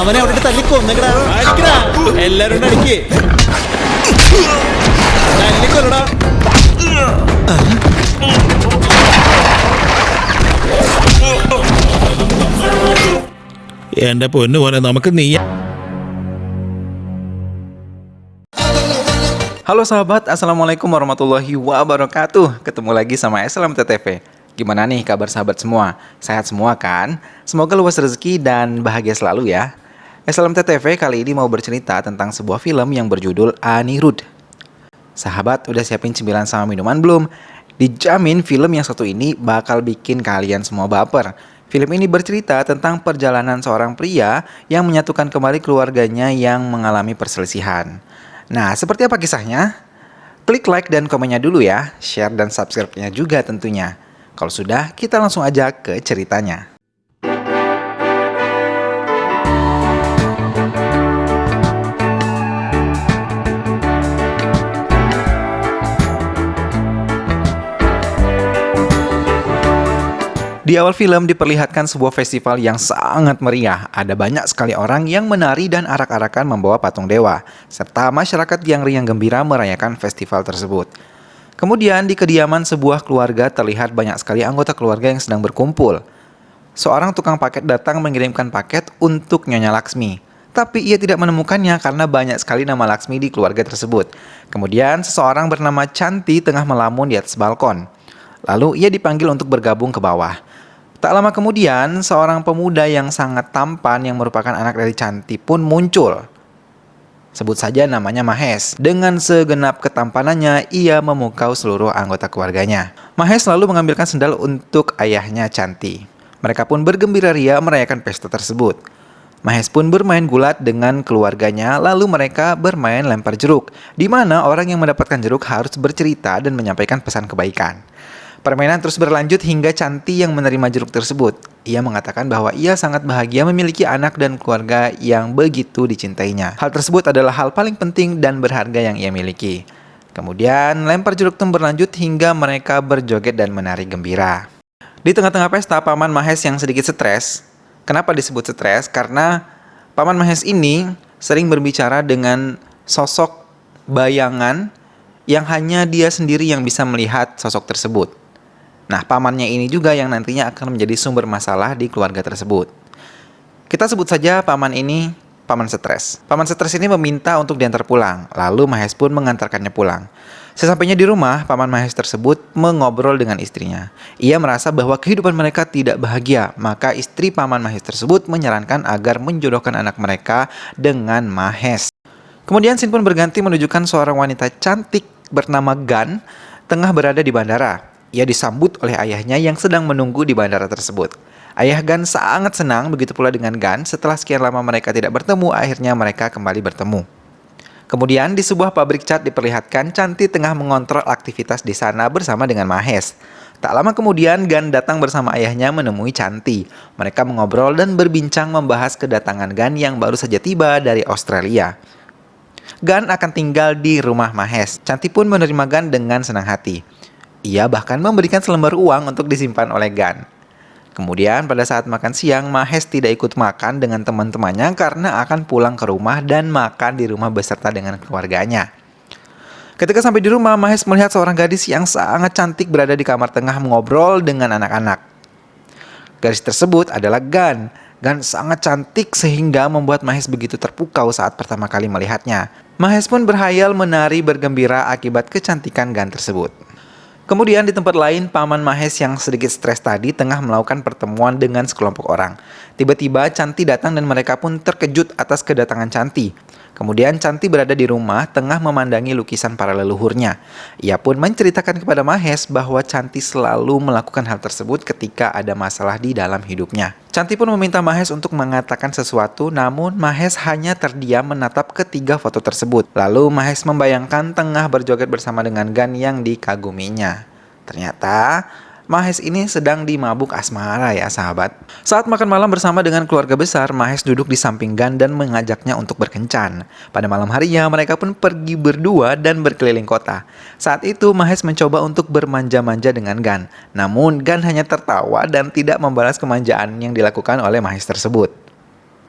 അവനെ അവിടെ തല്ലിക്കൊന്നേക്കടാ. അടിക്കടാ, എല്ലാരും കൂടെ അടിക്ക്. തല്ലിക്കൊല്ലടാ. എന്റെ പൊന്നു പോലെ നമുക്ക് നീ. Halo sahabat, Assalamualaikum warahmatullahi wabarakatuh. Ketemu lagi sama SLMT-TV. Gimana nih kabar sahabat semua? Sehat semua kan? Semoga luas rezeki dan bahagia selalu ya. SLMT-TV kali ini mau bercerita tentang sebuah film yang berjudul Anirudh. Sahabat, udah siapin cemilan sama minuman belum? Dijamin film yang satu ini bakal bikin kalian semua baper. Film ini bercerita tentang perjalanan seorang pria yang menyatukan kembali keluarganya yang mengalami perselisihan. Nah, seperti apa kisahnya? Klik like dan komennya dulu ya, share dan subscribe-nya juga tentunya. Kalau sudah, kita langsung aja ke ceritanya. Di awal film diperlihatkan sebuah festival yang sangat meriah. Ada banyak sekali orang yang menari dan arak-arakan membawa patung dewa, serta masyarakat yang riang gembira merayakan festival tersebut. Kemudian di kediaman sebuah keluarga terlihat banyak sekali anggota keluarga yang sedang berkumpul. Seorang tukang paket datang mengirimkan paket untuk Nyonya Laksmi. Tapi ia tidak menemukannya karena banyak sekali nama Laksmi di keluarga tersebut. Kemudian seseorang bernama Chanti tengah melamun di atas balkon. Lalu ia dipanggil untuk bergabung ke bawah. Tak lama kemudian, seorang pemuda yang sangat tampan yang merupakan anak dari Chanti pun muncul. Sebut saja namanya Mahes. Dengan segenap ketampanannya, ia memukau seluruh anggota keluarganya. Mahes lalu mengambilkan sendal untuk ayahnya Chanti. Mereka pun bergembira ria merayakan pesta tersebut. Mahes pun bermain gulat dengan keluarganya, lalu mereka bermain lempar jeruk, di mana orang yang mendapatkan jeruk harus bercerita dan menyampaikan pesan kebaikan. Permainan terus berlanjut hingga Chanti yang menerima jeruk tersebut. Ia mengatakan bahwa ia sangat bahagia memiliki anak dan keluarga yang begitu dicintainya. Hal tersebut adalah hal paling penting dan berharga yang ia miliki. Kemudian lempar jeruk itu berlanjut hingga mereka berjoget dan menari gembira. Di tengah-tengah pesta, Paman Mahes yang sedikit stres. Kenapa disebut stres? Karena Paman Mahes ini sering berbicara dengan sosok bayangan yang hanya dia sendiri yang bisa melihat sosok tersebut. Nah, pamannya ini juga yang nantinya akan menjadi sumber masalah di keluarga tersebut. Kita sebut saja paman ini Paman Stres. Paman Stres ini meminta untuk diantar pulang, lalu Mahes pun mengantarkannya pulang. Sesampainya di rumah, Paman Mahes tersebut mengobrol dengan istrinya. Ia merasa bahwa kehidupan mereka tidak bahagia, maka istri Paman Mahes tersebut menyarankan agar menjodohkan anak mereka dengan Mahes. Kemudian scene pun berganti menunjukkan seorang wanita cantik bernama Gan tengah berada di bandara. Ia disambut oleh ayahnya yang sedang menunggu di bandara tersebut. Ayah Gan sangat senang, begitu pula dengan Gan. Setelah sekian lama mereka tidak bertemu, akhirnya mereka kembali bertemu. Kemudian di sebuah pabrik cat diperlihatkan Chanti tengah mengontrol aktivitas di sana bersama dengan Mahes. Tak lama kemudian Gan datang bersama ayahnya menemui Chanti. Mereka mengobrol dan berbincang membahas kedatangan Gan yang baru saja tiba dari Australia. Gan akan tinggal di rumah Mahes. Chanti pun menerima Gan dengan senang hati. Ia bahkan memberikan selembar uang untuk disimpan oleh Gan. Kemudian pada saat makan siang, Mahes tidak ikut makan dengan teman-temannya karena akan pulang ke rumah dan makan di rumah beserta dengan keluarganya. Ketika sampai di rumah, Mahes melihat seorang gadis yang sangat cantik berada di kamar tengah mengobrol dengan anak-anak. Gadis tersebut adalah Gan. Gan sangat cantik sehingga membuat Mahes begitu terpukau saat pertama kali melihatnya. Mahes pun berhayal menari bergembira akibat kecantikan Gan tersebut. Kemudian di tempat lain, Paman Mahes yang sedikit stres tadi tengah melakukan pertemuan dengan sekelompok orang. Tiba-tiba Chanti datang dan mereka pun terkejut atas kedatangan Chanti. Kemudian Chanti berada di rumah tengah memandangi lukisan para leluhurnya. Ia pun menceritakan kepada Mahes bahwa Chanti selalu melakukan hal tersebut ketika ada masalah di dalam hidupnya. Chanti pun meminta Mahes untuk mengatakan sesuatu, namun Mahes hanya terdiam menatap ketiga foto tersebut. Lalu Mahes membayangkan tengah berjoget bersama dengan Gan yang dikaguminya. Ternyata Mahes ini sedang dimabuk asmara ya sahabat. Saat makan malam bersama dengan keluarga besar, Mahes duduk di samping Gan dan mengajaknya untuk berkencan. Pada malam harinya mereka pun pergi berdua dan berkeliling kota. Saat itu Mahes mencoba untuk bermanja-manja dengan Gan. Namun Gan hanya tertawa dan tidak membalas kemanjaan yang dilakukan oleh Mahes tersebut.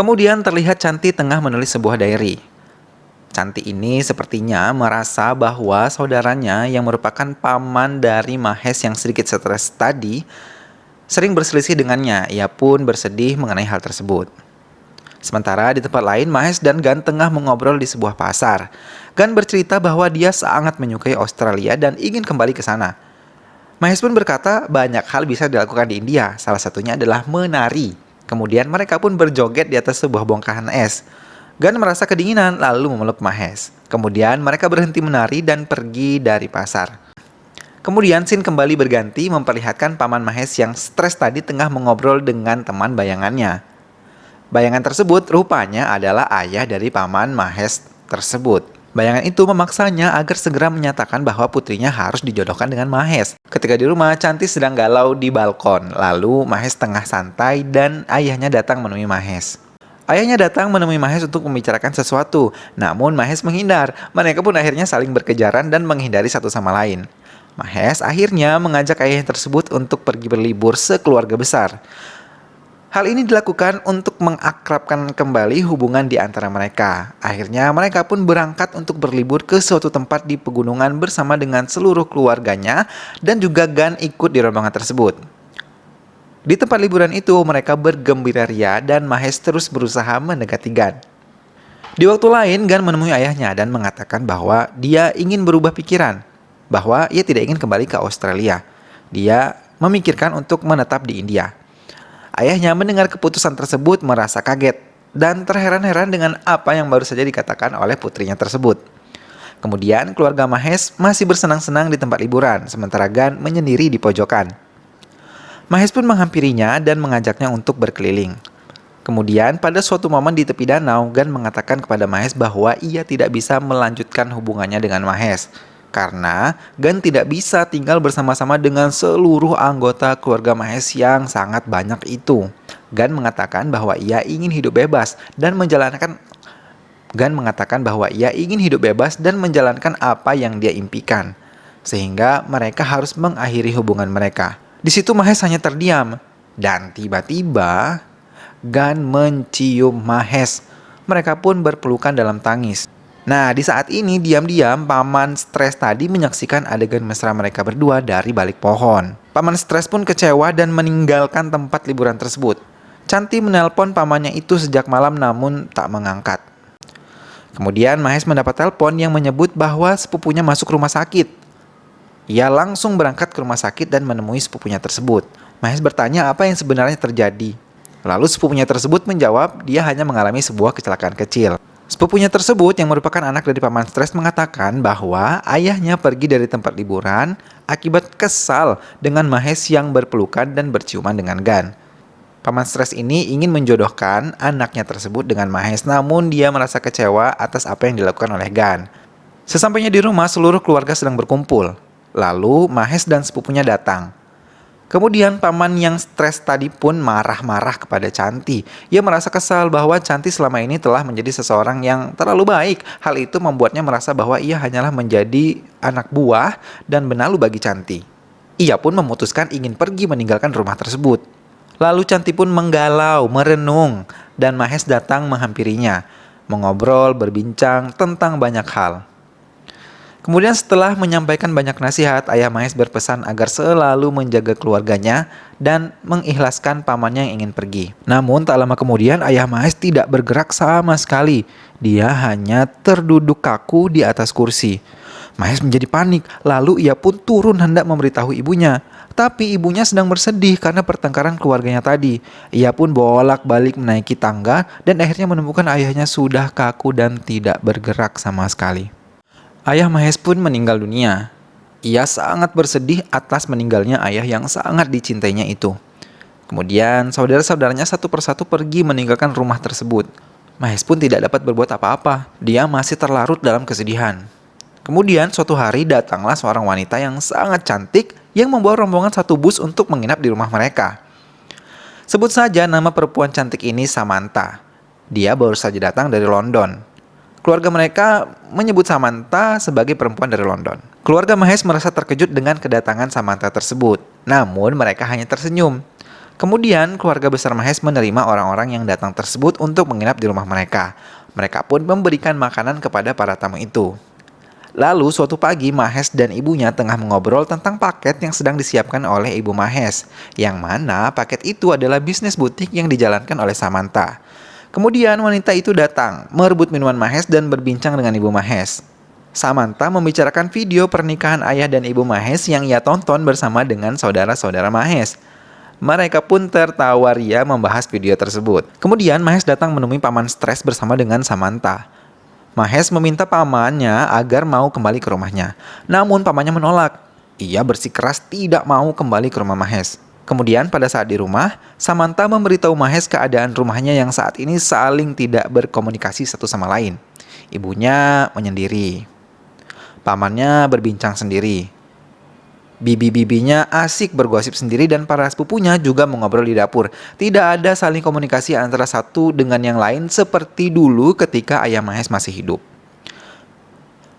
Kemudian terlihat Chanti tengah menulis sebuah diary. Chanti ini sepertinya merasa bahwa saudaranya yang merupakan paman dari Mahes yang sedikit stres tadi sering berselisih dengannya. Ia pun bersedih mengenai hal tersebut. Sementara di tempat lain, Mahes dan Gan tengah mengobrol di sebuah pasar. Gan bercerita bahwa dia sangat menyukai Australia dan ingin kembali ke sana. Mahes pun berkata banyak hal bisa dilakukan di India, salah satunya adalah menari. Kemudian mereka pun berjoget di atas sebuah bongkahan es. Gan merasa kedinginan lalu memeluk Mahes. Kemudian mereka berhenti menari dan pergi dari pasar. Kemudian scene kembali berganti memperlihatkan paman Mahes yang stres tadi tengah mengobrol dengan teman bayangannya. Bayangan tersebut rupanya adalah ayah dari paman Mahes tersebut. Bayangan itu memaksanya agar segera menyatakan bahwa putrinya harus dijodohkan dengan Mahes. Ketika di rumah, Chanti sedang galau di balkon. Lalu Mahes tengah santai dan ayahnya datang menemui Mahes. Ayahnya datang menemui Mahes untuk membicarakan sesuatu, namun Mahes menghindar. Mereka pun akhirnya saling berkejaran dan menghindari satu sama lain. Mahes akhirnya mengajak ayahnya tersebut untuk pergi berlibur sekeluarga besar. Hal ini dilakukan untuk mengakrabkan kembali hubungan di antara mereka. Akhirnya mereka pun berangkat untuk berlibur ke suatu tempat di pegunungan bersama dengan seluruh keluarganya dan juga Gan ikut di rombongan tersebut. Di tempat liburan itu, mereka bergembira ria dan Mahes terus berusaha mendekati Gan. Di waktu lain, Gan menemui ayahnya dan mengatakan bahwa dia ingin berubah pikiran, bahwa ia tidak ingin kembali ke Australia. Dia memikirkan untuk menetap di India. Ayahnya mendengar keputusan tersebut merasa kaget dan terheran-heran dengan apa yang baru saja dikatakan oleh putrinya tersebut. Kemudian, keluarga Mahes masih bersenang-senang di tempat liburan, sementara Gan menyendiri di pojokan. Mahes pun menghampirinya dan mengajaknya untuk berkeliling. Kemudian pada suatu momen di tepi danau, Gan mengatakan kepada Mahes bahwa ia tidak bisa melanjutkan hubungannya dengan Mahes. Karena Gan tidak bisa tinggal bersama-sama dengan seluruh anggota keluarga Mahes yang sangat banyak itu. Gan mengatakan bahwa ia ingin hidup bebas dan menjalankan apa yang dia impikan. Sehingga mereka harus mengakhiri hubungan mereka. Di situ Mahes hanya terdiam dan tiba-tiba Gan mencium Mahes. Mereka pun berpelukan dalam tangis. Nah, di saat ini diam-diam paman stres tadi menyaksikan adegan mesra mereka berdua dari balik pohon. Paman stres pun kecewa dan meninggalkan tempat liburan tersebut. Chanti menelpon pamannya itu sejak malam namun tak mengangkat. Kemudian Mahes mendapat telepon yang menyebut bahwa sepupunya masuk rumah sakit. Ia langsung berangkat ke rumah sakit dan menemui sepupunya tersebut. Mahes bertanya apa yang sebenarnya terjadi. Lalu sepupunya tersebut menjawab dia hanya mengalami sebuah kecelakaan kecil. Sepupunya tersebut yang merupakan anak dari paman stres mengatakan bahwa ayahnya pergi dari tempat liburan akibat kesal dengan Mahes yang berpelukan dan berciuman dengan Gan. Paman stres ini ingin menjodohkan anaknya tersebut dengan Mahes, namun dia merasa kecewa atas apa yang dilakukan oleh Gan. Sesampainya di rumah, seluruh keluarga sedang berkumpul. Lalu Mahes dan sepupunya datang. Kemudian paman yang stres tadi pun marah-marah kepada Chanti. Ia merasa kesal bahwa Chanti selama ini telah menjadi seseorang yang terlalu baik. Hal itu membuatnya merasa bahwa ia hanyalah menjadi anak buah dan benalu bagi Chanti. Ia pun memutuskan ingin pergi meninggalkan rumah tersebut. Lalu Chanti pun menggalau, merenung, dan Mahes datang menghampirinya, mengobrol, berbincang tentang banyak hal. Kemudian setelah menyampaikan banyak nasihat, ayah Mahes berpesan agar selalu menjaga keluarganya dan mengikhlaskan pamannya yang ingin pergi. Namun tak lama kemudian ayah Mahes tidak bergerak sama sekali. Dia hanya terduduk kaku di atas kursi. Mahes menjadi panik, lalu ia pun turun hendak memberitahu ibunya. Tapi ibunya sedang bersedih karena pertengkaran keluarganya tadi. Ia pun bolak-balik menaiki tangga dan akhirnya menemukan ayahnya sudah kaku dan tidak bergerak sama sekali. Ayah Mahes pun meninggal dunia. Ia sangat bersedih atas meninggalnya ayah yang sangat dicintainya itu. Kemudian saudara-saudaranya satu persatu pergi meninggalkan rumah tersebut. Mahes pun tidak dapat berbuat apa-apa. Dia masih terlarut dalam kesedihan. Kemudian suatu hari datanglah seorang wanita yang sangat cantik yang membawa rombongan satu bus untuk menginap di rumah mereka. Sebut saja nama perempuan cantik ini Samantha. Dia baru saja datang dari London. Keluarga mereka menyebut Samantha sebagai perempuan dari London. Keluarga Mahes merasa terkejut dengan kedatangan Samantha tersebut. Namun mereka hanya tersenyum. Kemudian, keluarga besar Mahes menerima orang-orang yang datang tersebut untuk menginap di rumah mereka. Mereka pun memberikan makanan kepada para tamu itu. Lalu, suatu pagi Mahes dan ibunya tengah mengobrol tentang paket yang sedang disiapkan oleh ibu Mahes, yang mana paket itu adalah bisnis butik yang dijalankan oleh Samantha. Kemudian, wanita itu datang, merebut minuman Mahes dan berbincang dengan ibu Mahes. Samantha membicarakan video pernikahan ayah dan ibu Mahes yang ia tonton bersama dengan saudara-saudara Mahes. Mereka pun tertawa ria membahas video tersebut. Kemudian Mahes datang menemui paman stres bersama dengan Samantha. Mahes meminta pamannya agar mau kembali ke rumahnya. Namun pamannya menolak. Ia bersikeras tidak mau kembali ke rumah Mahes. Kemudian pada saat di rumah, Samantha memberitahu Mahes keadaan rumahnya yang saat ini saling tidak berkomunikasi satu sama lain. Ibunya menyendiri. Pamannya berbincang sendiri. Bibi-bibinya asik bergosip sendiri dan para sepupunya juga mengobrol di dapur. Tidak ada saling komunikasi antara satu dengan yang lain seperti dulu ketika ayah Mahes masih hidup.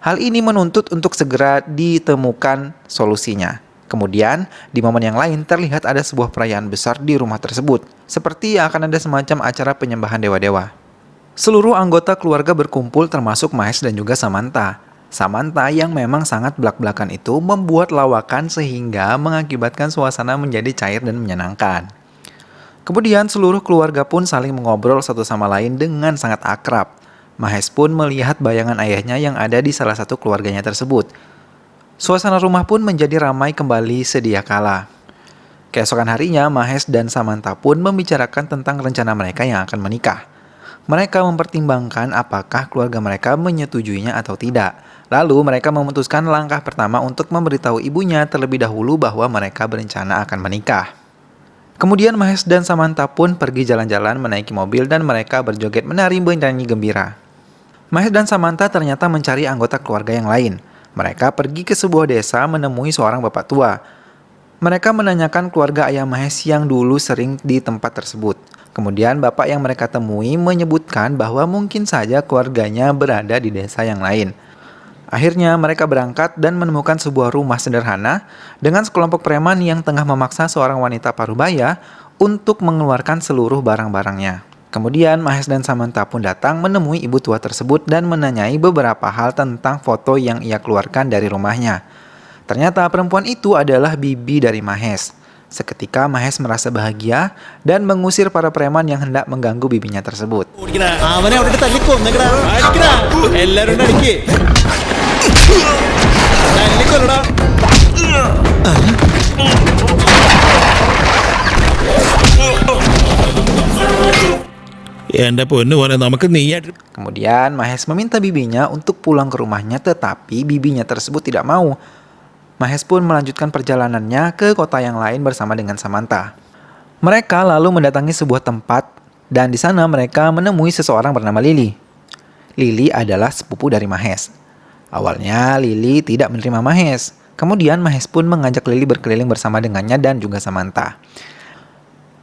Hal ini menuntut untuk segera ditemukan solusinya. Kemudian, di momen yang lain terlihat ada sebuah perayaan besar di rumah tersebut, seperti akan ada semacam acara penyembahan dewa-dewa. Seluruh anggota keluarga berkumpul termasuk Mahes dan juga Samantha. Samantha yang memang sangat belak-belakan itu membuat lawakan sehingga mengakibatkan suasana menjadi cair dan menyenangkan. Kemudian seluruh keluarga pun saling mengobrol satu sama lain dengan sangat akrab. Mahes pun melihat bayangan ayahnya yang ada di salah satu keluarganya tersebut. Suasana rumah pun menjadi ramai kembali sedia kala. Keesokan harinya, Mahes dan Samantha pun membicarakan tentang rencana mereka yang akan menikah. Mereka mempertimbangkan apakah keluarga mereka menyetujuinya atau tidak. Lalu mereka memutuskan langkah pertama untuk memberitahu ibunya terlebih dahulu bahwa mereka berencana akan menikah. Kemudian Mahes dan Samantha pun pergi jalan-jalan menaiki mobil dan mereka berjoget menari bernyanyi gembira. Mahes dan Samantha ternyata mencari anggota keluarga yang lain. Mereka pergi ke sebuah desa menemui seorang bapak tua. Mereka menanyakan keluarga ayah Mahes yang dulu sering di tempat tersebut. Kemudian bapak yang mereka temui menyebutkan bahwa mungkin saja keluarganya berada di desa yang lain. Akhirnya mereka berangkat dan menemukan sebuah rumah sederhana dengan sekelompok preman yang tengah memaksa seorang wanita parubaya untuk mengeluarkan seluruh barang-barangnya. Kemudian Mahes dan Samantha pun datang menemui ibu tua tersebut dan menanyai beberapa hal tentang foto yang ia keluarkan dari rumahnya. Ternyata perempuan itu adalah bibi dari Mahes. Seketika Mahes merasa bahagia dan mengusir para preman yang hendak mengganggu bibinya tersebut. അവനെ അവിടെ തല്ലിക്കൊന്നേക്കടാ. അടിക്കടാ. എല്ലാരും ഉണ്ട് അടിക്ക്. തല്ലിക്കൊല്ലടാ. എന്റെ പൊന്നു പോലെ നമുക്ക് നീയായിട്ട്. Kemudian Mahes meminta bibinya untuk pulang ke rumahnya, tetapi bibinya tersebut tidak mau. Mahes pun melanjutkan perjalanannya ke kota yang lain bersama dengan Samantha. Mereka lalu mendatangi sebuah tempat dan di sana mereka menemui seseorang bernama Lily. Lily adalah sepupu dari Mahes. Awalnya Lily tidak menerima Mahes. Kemudian Mahes pun mengajak Lily berkeliling bersama dengannya dan juga Samantha.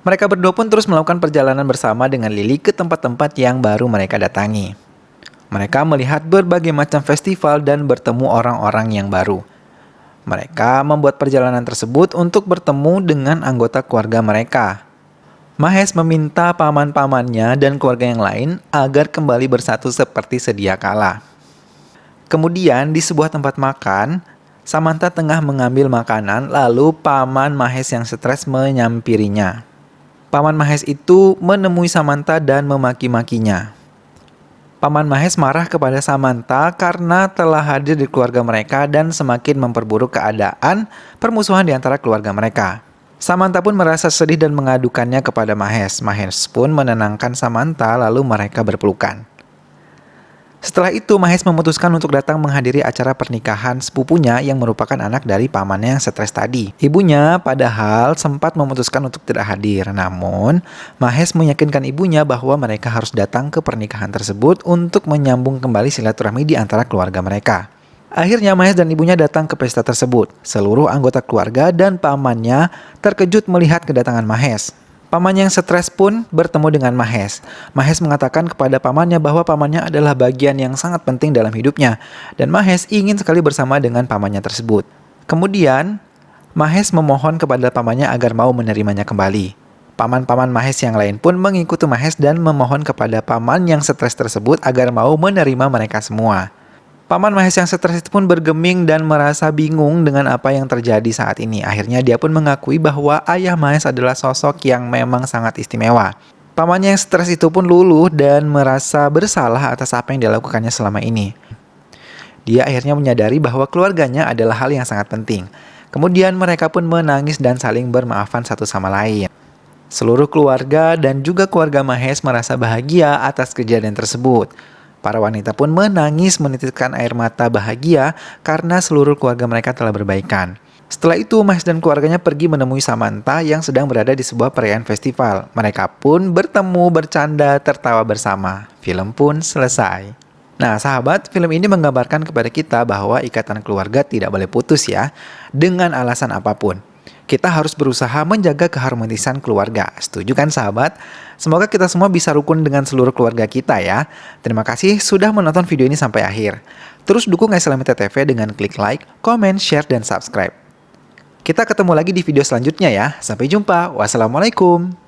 Mereka berdua pun terus melakukan perjalanan bersama dengan Lily ke tempat-tempat yang baru mereka datangi. Mereka melihat berbagai macam festival dan bertemu orang-orang yang baru. Mereka membuat perjalanan tersebut untuk bertemu dengan anggota keluarga mereka. Mahes meminta paman-pamannya dan keluarga yang lain agar kembali bersatu seperti sedia kala. Kemudian di sebuah tempat makan, Samantha tengah mengambil makanan lalu paman Mahes yang stres menyampirinya. Paman Mahes itu menemui Samantha dan memaki-makinya. Paman Mahes marah kepada Samantha karena telah hadir di keluarga mereka dan semakin memperburuk keadaan permusuhan di antara keluarga mereka. Samantha pun merasa sedih dan mengadukannya kepada Mahes. Mahes pun menenangkan Samantha lalu mereka berpelukan. Setelah itu Mahes memutuskan untuk datang menghadiri acara pernikahan sepupunya yang merupakan anak dari pamannya yang stres tadi. Ibunya padahal sempat memutuskan untuk tidak hadir. Namun Mahes meyakinkan ibunya bahwa mereka harus datang ke pernikahan tersebut untuk menyambung kembali silaturahmi di antara keluarga mereka. Akhirnya Mahes dan ibunya datang ke pesta tersebut. Seluruh anggota keluarga dan pamannya terkejut melihat kedatangan Mahes. Pamannya yang stres pun bertemu dengan Mahes. Mahes mengatakan kepada pamannya bahwa pamannya adalah bagian yang sangat penting dalam hidupnya. Dan Mahes ingin sekali bersama dengan pamannya tersebut. Kemudian, Mahes memohon kepada pamannya agar mau menerimanya kembali. Paman-paman Mahes yang lain pun mengikuti Mahes dan memohon kepada paman yang stres tersebut agar mau menerima mereka semua. Paman Mahes yang stres itu pun bergeming dan merasa bingung dengan apa yang terjadi saat ini. Akhirnya dia pun mengakui bahwa ayah Mahes adalah sosok yang memang sangat istimewa. Pamannya yang stres itu pun luluh dan merasa bersalah atas apa yang dilakukannya selama ini. Dia akhirnya menyadari bahwa keluarganya adalah hal yang sangat penting. Kemudian mereka pun menangis dan saling bermaafan satu sama lain. Seluruh keluarga dan juga keluarga Mahes merasa bahagia atas kejadian tersebut. Para wanita pun menangis menitikkan air mata bahagia karena seluruh keluarga mereka telah berbaikan. Setelah itu, Mahes dan keluarganya pergi menemui Samantha yang sedang berada di sebuah perayaan festival. Mereka pun bertemu, bercanda, tertawa bersama. Film pun selesai. Nah, sahabat, film ini menggambarkan kepada kita bahwa ikatan keluarga tidak boleh putus ya, dengan alasan apapun. Kita harus berusaha menjaga keharmonisan keluarga. Setuju kan sahabat? Semoga kita semua bisa rukun dengan seluruh keluarga kita ya. Terima kasih sudah menonton video ini sampai akhir. Terus dukung Islamita TV dengan klik like, comment, share, dan subscribe. Kita ketemu lagi di video selanjutnya ya. Sampai jumpa. Wassalamualaikum.